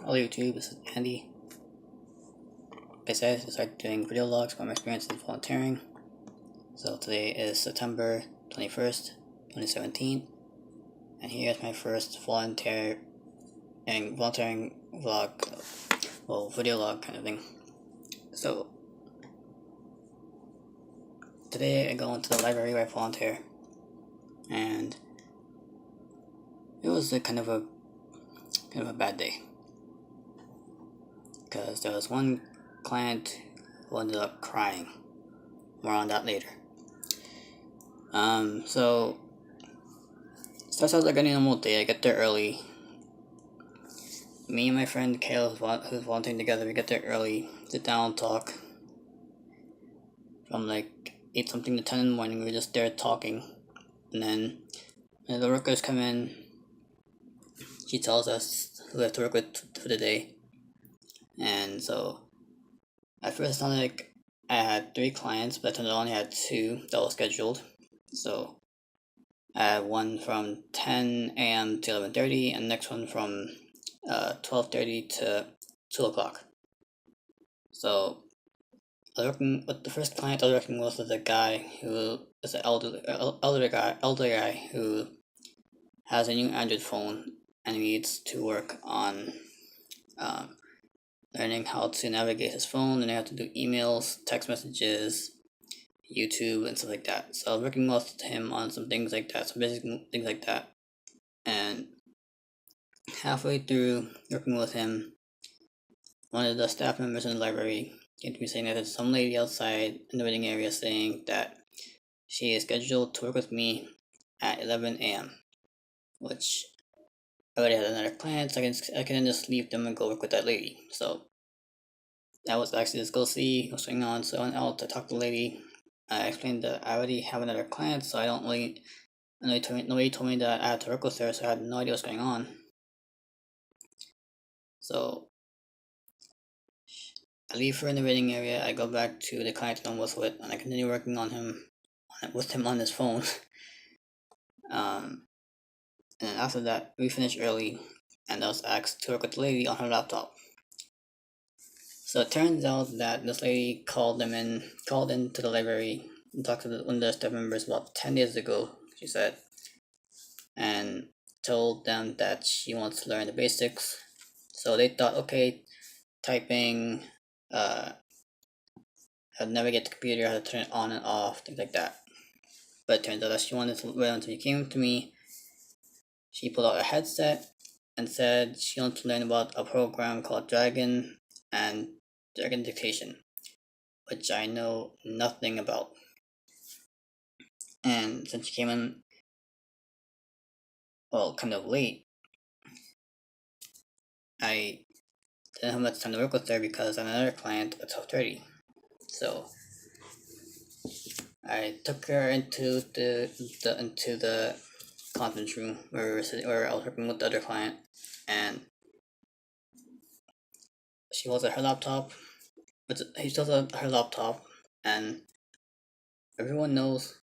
Hello YouTube, this is Andy. Like I said, I started doing video logs about my experience in volunteering. So today is September 21st, 2017, and here's my first volunteering vlog, well, video log kind of thing. So today I go into the library where I volunteer, and it was a kind of a bad day, because there was one client who ended up crying. More on that later. So starts out like any normal day. I get there early. Me and my friend Kale, who's volunteering together, we get there early, sit down, talk. From like 8 something to 10 in the morning, we were just there talking. And then when the workers come in, she tells us who we have to work with for the day. And so at first it sounded like I had 3 clients, but I only had 2 that was scheduled. So I had one from 10 a.m. to 11:30, and the next one from 12:30 to 2 o'clock. So I was working with the first client I was working with was a guy who is an elder guy who has a new Android phone and needs to work on learning how to navigate his phone, and I have to do emails, text messages, YouTube, and stuff like that. So I was working with him on some things like that, some basic things like that. And halfway through working with him, one of the staff members in the library came to me saying that there's some lady outside in the waiting area saying that she is scheduled to work with me at 11 a.m. which I already had another client, so I can just leave them and go work with that lady. So I was actually just go see what's going on. So I went out to talk to the lady. I explained that I already have another client, so I don't really. Nobody told me that I had to work with her, so I had no idea what's going on. So I leave her in the waiting area. I go back to the client I'm with, and I continue working on him on his phone. And then after that, we finished early, and I was asked to work with the lady on her laptop. So it turns out that this lady called into the library and talked to one of the staff members about 10 days ago, she said, and told them that she wants to learn the basics. So they thought, okay, typing, how to navigate the computer, how to turn it on and off, things like that. But it turns out that she wanted to learn. Until she came to me, she pulled out a headset and said she wanted to learn about a program called Dragon and Dragon Dictation, which I know nothing about. And since she came in, well, kind of late, I didn't have much time to work with her because I had another client at 12:30. So I took her into the conference room where I was working with the other client, and she was at her laptop. But he still at her laptop, and everyone knows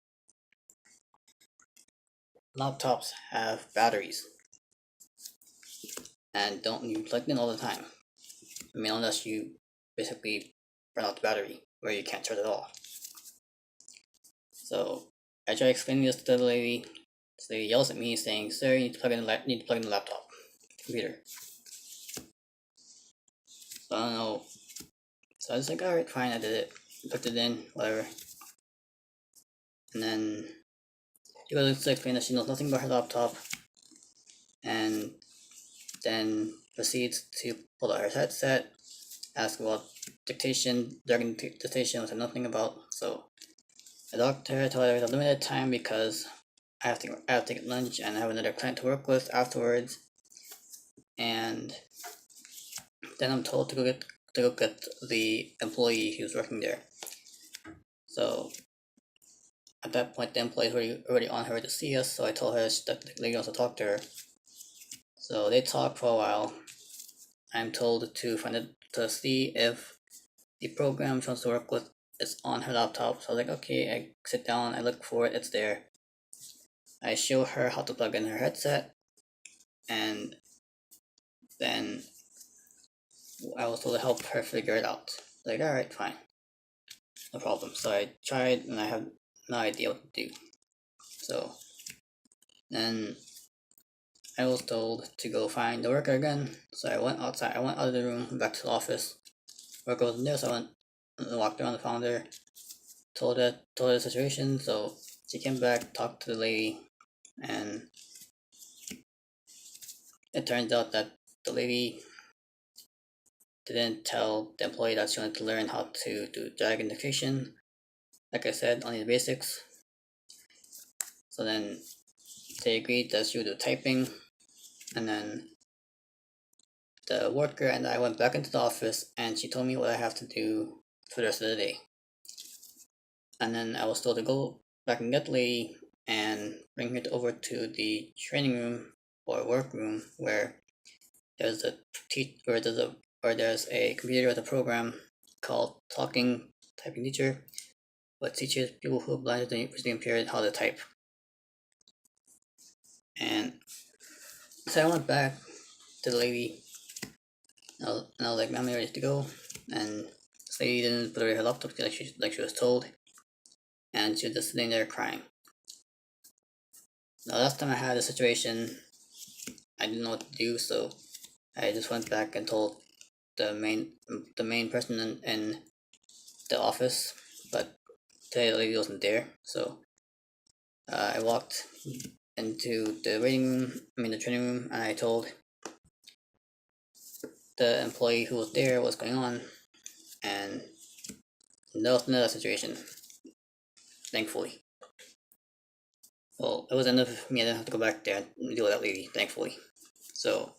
laptops have batteries and don't need plugged in all the time. I mean, unless you basically burn out the battery where you can't charge it all. So I try explaining this to the lady. The lady yells at me saying, "Sir, you need to plug in the laptop, computer." So I don't know. So I was like, alright, fine, I did it. Plugged it in, whatever. And then she goes to explain that she knows nothing about her laptop, and then proceeds to pull out her headset, ask about dictation, Dragon Dictation, which I know nothing about. So I talked to her, told her it's a limited time because I have to get lunch and I have another client to work with afterwards. And then I'm told to go get the employee who's working there. So at that point, the employee was already on her way to see us. So I told her that the lady wants to talk to her. So they talk for a while. I'm told to see if the program she wants to work with is on her laptop. So I was like, okay, I sit down, I look for it, it's there. I show her how to plug in her headset, and then I was told to help her figure it out. Like, alright, fine, no problem. So I tried, and I have no idea what to do. So then I was told to go find the worker again. So I went outside. I went out of the room, back to the office. Worker wasn't there, so I went and walked around, found her, told her the situation. So she came back, talked to the lady, and it turns out that the lady didn't tell the employee that she wanted to learn how to do drag indexation. Like I said, only the basics. So then they agreed that she would do typing, and then the worker and I went back into the office, and she told me what I have to do for the rest of the day. And then I was told to go back and get the lady and bring her over to the training room or work room where there's a there's a computer with a program called Talking Typing Teacher, which teaches people who are blind or visually impaired how to type. And so I went back to the lady, and I was like, "I'm ready to go." And this lady didn't put away her laptop like she was told, and she was just sitting there crying. Now, last time I had a situation, I didn't know what to do, so I just went back and told the main person in the office, but today the lady wasn't there, so I walked into the the training room, and I told the employee who was there what's going on, and there was another situation, thankfully. Well, it was enough me. I didn't have to go back there and deal with that lady, thankfully. So,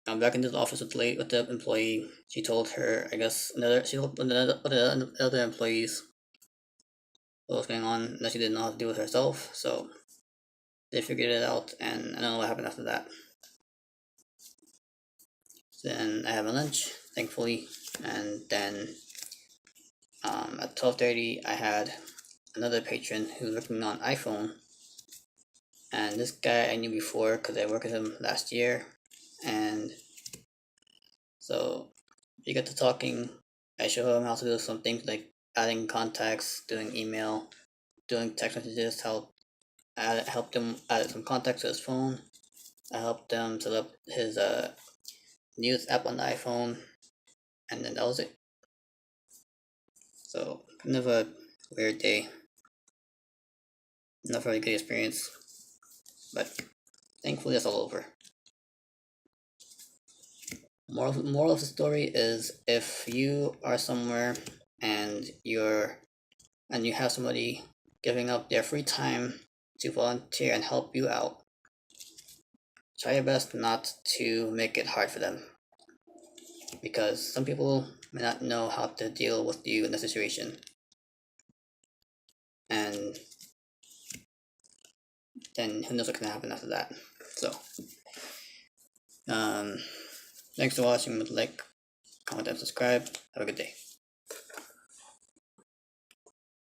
I'm back into the office with the employee. She told her, I guess, she told other employees what was going on, that she didn't know how to deal with herself, so they figured it out, and I don't know what happened after that. Then I had my lunch, thankfully, and then at 12:30 I had another patron who was working on iPhone, and this guy I knew before because I worked with him last year, and so we got to talking. I showed him how to do some things like adding contacts, doing email, doing text messages, helped him add some contacts to his phone. I helped him set up his news app on the iPhone, and then that was it. So kind of a weird day, not very good experience, but thankfully it's all over. Moral of the story is, if you are somewhere and you have somebody giving up their free time to volunteer and help you out, try your best not to make it hard for them, because some people may not know how to deal with you in the situation, and then who knows what can happen after that. So thanks for watching. Like, comment, and subscribe. Have a good day.